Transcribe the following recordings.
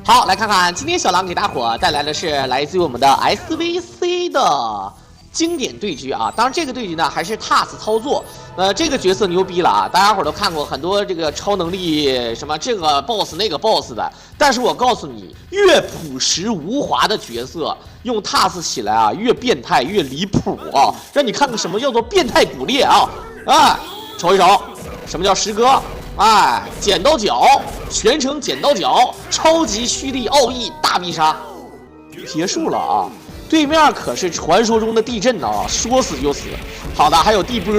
好，来看看今天小狼给大伙带来的是来自于我们的 SVC 的经典对局啊。当然，这个对局呢还是 TAS 操作，这个角色牛逼了啊！大家伙都看过很多这个超能力什么这个 BOSS 那个 BOSS 的，但是我告诉你，越朴实无华的角色用 TAS 起来啊，越变态越离谱啊！让你看看什么叫做变态骨裂啊！哎，瞅一瞅，什么叫诗歌？哎，剪刀脚，全程剪刀脚，超级蓄力奥义大必杀，结束了啊！对面可是传说中的地震啊，说死就死。好的，还有地波，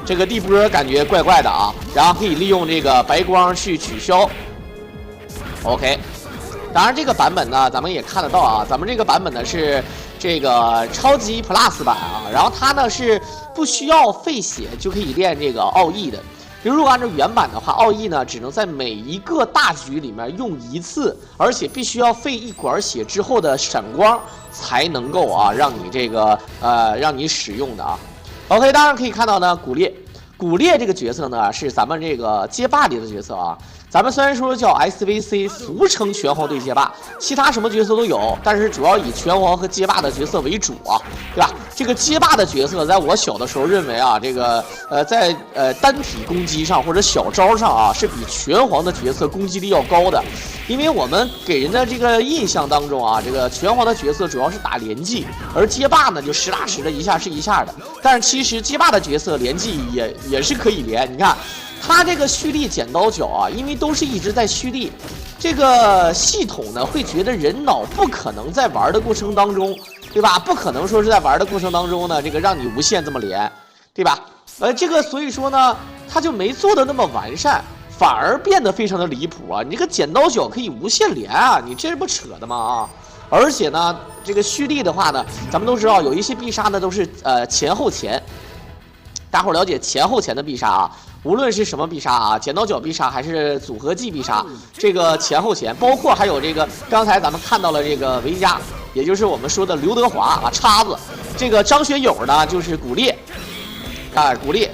这个地波感觉怪怪的啊，然后可以利用这个白光去取消。OK， 当然这个版本呢，咱们也看得到啊，咱们这个版本呢是这个超级 Plus 版啊，然后它呢是不需要费血就可以练这个奥义的。如果按照原版的话，奥义呢只能在每一个大局里面用一次，而且必须要费一管血之后的闪光才能够啊让你这个让你使用的啊。OK， 当然可以看到呢，古烈这个角色呢是咱们这个街霸里的角色啊。咱们虽然说叫 SVC， 俗称拳皇对街霸，其他什么角色都有，但是主要以拳皇和街霸的角色为主啊，对吧？这个街霸的角色，在我小的时候认为啊，这个在单体攻击上或者小招上啊，是比拳皇的角色攻击力要高的，因为我们给人的这个印象当中啊，这个拳皇的角色主要是打连技，而街霸呢就实打实的一下是一下的，但是其实街霸的角色连技也是可以连，你看。他这个蓄力剪刀脚啊，因为都是一直在蓄力，这个系统呢会觉得人脑不可能在玩的过程当中，对吧？不可能说是在玩的过程当中呢，这个让你无限这么连，对吧？这个所以说呢，他就没做的那么完善，反而变得非常的离谱啊！你这个剪刀脚可以无限连啊，你这不扯的吗啊？而且呢，这个蓄力的话呢，咱们都知道有一些必杀呢都是前后前，大伙了解前后前的必杀啊。无论是什么必杀啊，剪刀脚必杀还是组合技必杀，这个前后前，包括还有这个刚才咱们看到了这个维嘉，也就是我们说的刘德华啊，叉子，这个张学友呢就是骨裂，啊骨裂，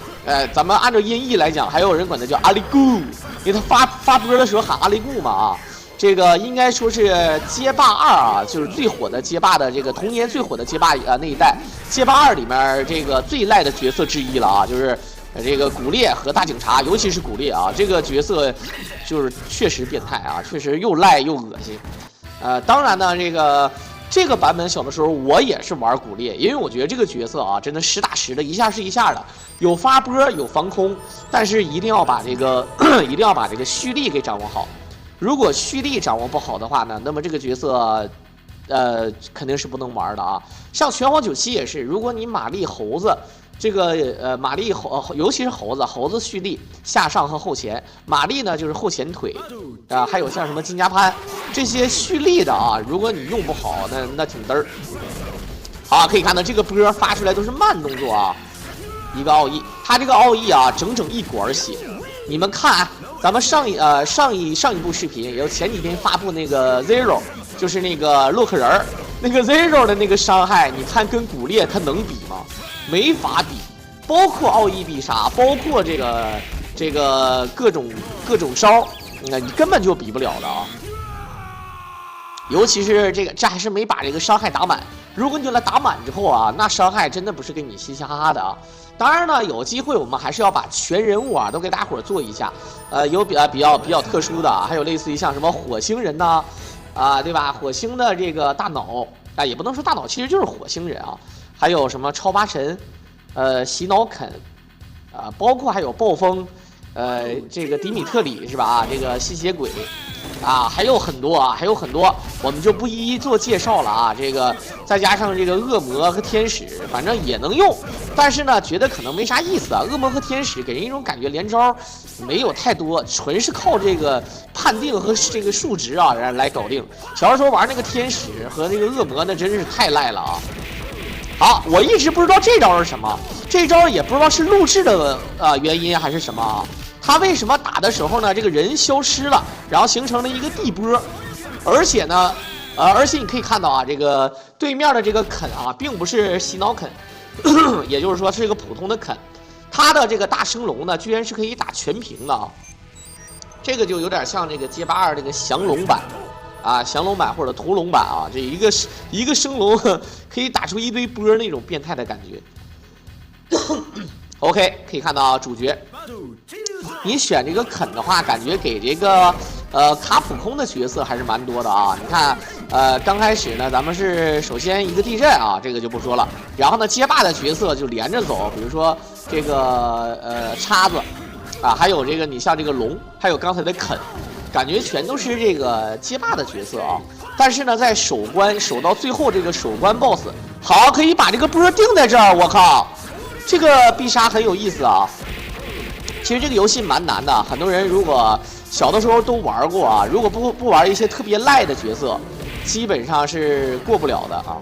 咱们按照音译来讲，还有人管他叫阿里咕，因为他发波的时候喊阿里咕嘛啊。这个应该说是街霸2啊，就是最火的街霸的这个童年最火的街霸那一代，街霸2里面这个最赖的角色之一了啊，就是这个骨裂和大警察，尤其是骨裂啊，这个角色就是确实变态啊，确实又赖又恶心。当然呢，这个版本小的时候我也是玩骨裂，因为我觉得这个角色啊，真的实打实的，一下是一下的，有发波有防空，但是一定要把这个一定要把这个蓄力给掌握好。如果蓄力掌握不好的话呢，那么这个角色，肯定是不能玩的啊。像拳皇97也是，如果你玛丽猴子这个玛丽尤其是猴子蓄力下上和后前，玛丽呢就是后前腿啊，还有像什么金家潘这些蓄力的啊，如果你用不好，那挺嘚儿。好，可以看到这个波发出来都是慢动作啊，一个奥义，它这个奥义啊，整整一管血。你们看，咱们上一部视频，也就前几天发布那个 Zero， 就是那个洛克人儿，那个 Zero 的那个伤害，你看跟骨裂它能比吗？没法比，包括奥义必杀，包括这个各种招，你根本就比不了的啊。尤其是这还是没把这个伤害打满。如果你来打满之后啊，那伤害真的不是给你嘻嘻哈哈的啊。当然呢，有机会我们还是要把全人物啊都给大伙儿做一下。有比较特殊的，还有类似于像什么火星人呐，对吧？火星的这个大脑啊，也不能说大脑，其实就是火星人啊。还有什么超八神，洗脑肯，包括还有暴风，这个迪米特里是吧？这个吸血鬼。还有很多啊，还有很多，我们就不一一做介绍了啊。这个再加上这个恶魔和天使，反正也能用，但是呢，觉得可能没啥意思啊。恶魔和天使给人一种感觉，连招没有太多，纯是靠这个判定和这个数值啊来搞定。小时候玩那个天使和那个恶魔，那真是太赖了啊。好，我一直不知道这招是什么，这招也不知道是录制的原因还是什么啊。他为什么打的时候呢？这个人消失了，然后形成了一个地波，而且呢，而且你可以看到啊，这个对面的这个肯啊，并不是洗脑肯，也就是说是一个普通的肯，他的这个大升龙呢，居然是可以打全屏的啊。这个就有点像这个街霸2这个降龙版，啊，降龙版或者屠龙版啊，这一个升龙可以打出一堆波那种变态的感觉。OK， 可以看到主角，你选这个肯的话，感觉给这个卡普空的角色还是蛮多的啊。你看，刚开始呢，咱们是首先一个地震啊，这个就不说了。然后呢，街霸的角色就连着走，比如说这个叉子啊，还有这个你像这个龙，还有刚才的肯，感觉全都是这个街霸的角色啊。但是呢，在守到最后这个守关 BOSS， 好，可以把这个波定在这儿，我靠！这个必杀很有意思啊！其实这个游戏蛮难的，很多人如果小的时候都玩过啊，如果不玩一些特别赖的角色，基本上是过不了的啊。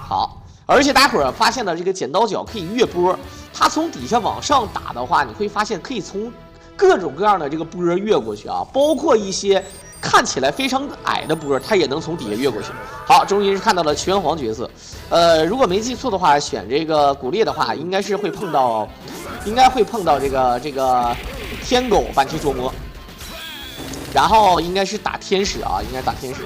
好，而且大伙儿发现的这个剪刀脚可以越波，它从底下往上打的话，你会发现可以从各种各样的这个波越过去啊，包括一些看起来非常矮的波，它也能从底下越过去。好，终于是看到了拳皇角色。如果没记错的话，选这个古烈的话，应该会碰到这个天狗半期捉摸，然后应该是打天使啊，应该打天使。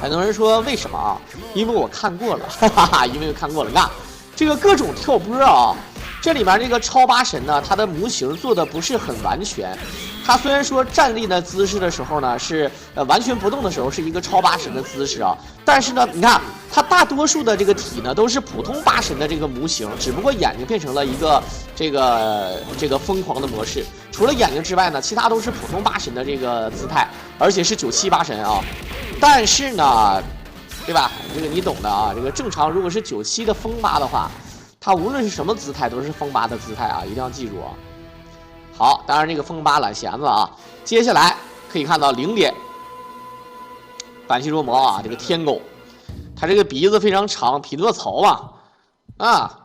很多人说为什么啊？因为我看过了，哈哈，因为我看过了。你看这个各种跳波啊，这里面这个超八神呢，它的模型做的不是很完全。它虽然说站立的姿势的时候呢是完全不动的时候是一个超八神的姿势啊，但是呢，你看它大多数的这个体呢都是普通八神的这个模型，只不过眼睛变成了一个这个疯狂的模式。除了眼睛之外呢，其他都是普通八神的这个姿态，而且是97八神啊。但是呢，对吧？这个你懂的啊。这个正常如果是97的风八的话，它无论是什么姿态都是风八的姿态啊，一定要记住啊。好，当然这个风八揽弦子啊，接下来可以看到0点反击捉魔啊，这个天狗，它这个鼻子非常长，匹诺曹嘛啊。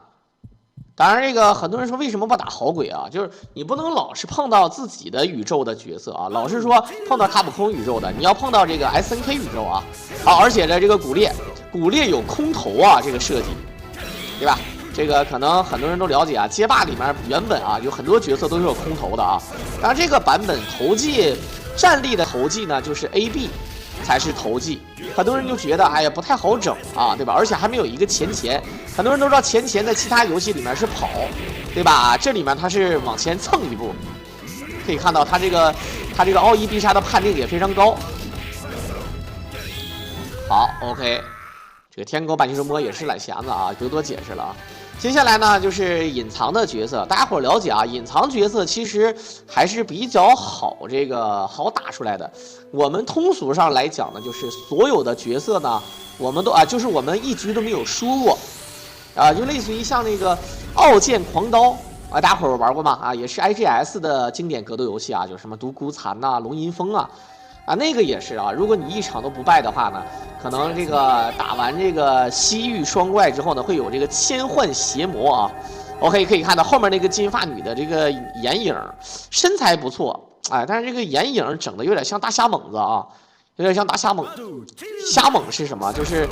当然这个很多人说为什么不打好鬼啊？就是你不能老是碰到自己的宇宙的角色啊，老是说碰到卡普空宇宙的，你要碰到这个 SNK 宇宙啊。好，而且呢这个古烈有空投啊，这个设计，对吧？这个可能很多人都了解啊，街霸里面原本啊有很多角色都是有空投的啊。当然这个版本投技战力的投技呢，就是 AB 才是投技，很多人就觉得哎呀不太好整啊，对吧？而且还没有一个前，很多人都知道前在其他游戏里面是跑，对吧？这里面它是往前蹭一步，可以看到它这个奥义必杀的判定也非常高。好 ，OK， 这个天狗板金捉摸也是揽弦子啊，不多解释了啊。接下来呢，就是隐藏的角色，大家伙了解啊，隐藏角色其实还是比较好好打出来的。我们通俗上来讲呢，就是所有的角色呢，我们都就是我们一局都没有输过，啊，就类似于像那个傲剑狂刀啊，大家伙玩过吗？啊，也是 IGS 的经典格斗游戏啊，就是什么独孤残呐、龙吟风啊。啊，那个也是啊。如果你一场都不败的话呢，可能这个打完这个西域双怪之后呢，会有这个千幻邪魔啊。OK， 可以看到后面那个金发女的这个眼影，身材不错，哎，但是这个眼影整的有点像大虾猛子啊，有点像大虾猛。虾猛是什么？就是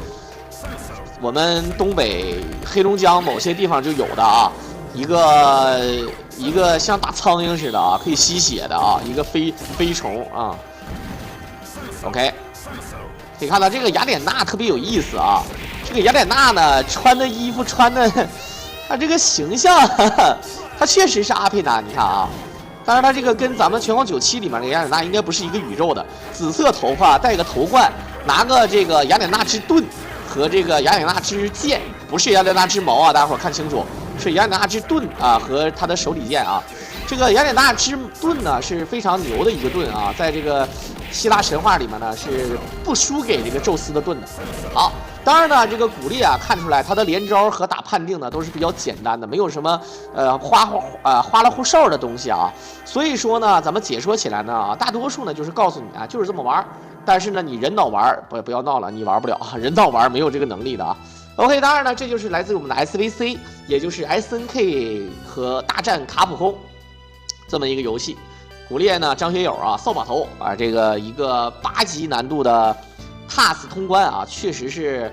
我们东北黑龙江某些地方就有的啊，一个像大苍蝇似的啊，可以吸血的啊，一个飞虫啊。OK， 可以看到这个雅典娜特别有意思啊。这个雅典娜呢，穿的衣服穿的，她这个形象，她确实是阿佩娜。你看啊，当然她这个跟咱们拳皇97里面的雅典娜应该不是一个宇宙的。紫色头发，戴个头冠，拿个这个雅典娜之盾和这个雅典娜之剑，不是雅典娜之矛啊，大家伙看清楚，是雅典娜之盾啊和她的手里剑啊。这个雅典娜之盾呢是非常牛的一个盾啊，在这个希腊神话里面呢是不输给这个宙斯的盾的。好，当然呢这个古烈啊看出来他的连招和打判定呢都是比较简单的，没有什么花里胡哨的东西啊。所以说呢咱们解说起来呢大多数呢就是告诉你啊就是这么玩，但是呢你人脑玩不要闹了，你玩不了，人脑玩没有这个能力的啊。OK， 当然呢这就是来自于我们的 SVC， 也就是 SNK 和大战卡普空这么一个游戏。古烈呢，张学友啊，扫把头啊，这个一个8级难度的 TAS 通关啊，确实是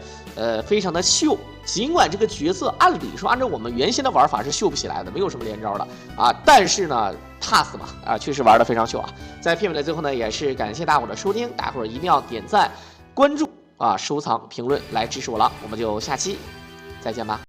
非常的秀。尽管这个角色按理说按照我们原先的玩法是秀不起来的，没有什么连招的啊，但是呢， TAS 嘛，确实玩的非常秀啊。在片尾的最后呢，也是感谢大伙的收听，大伙一定要点赞、关注收藏、评论来支持我了。我们就下期再见吧。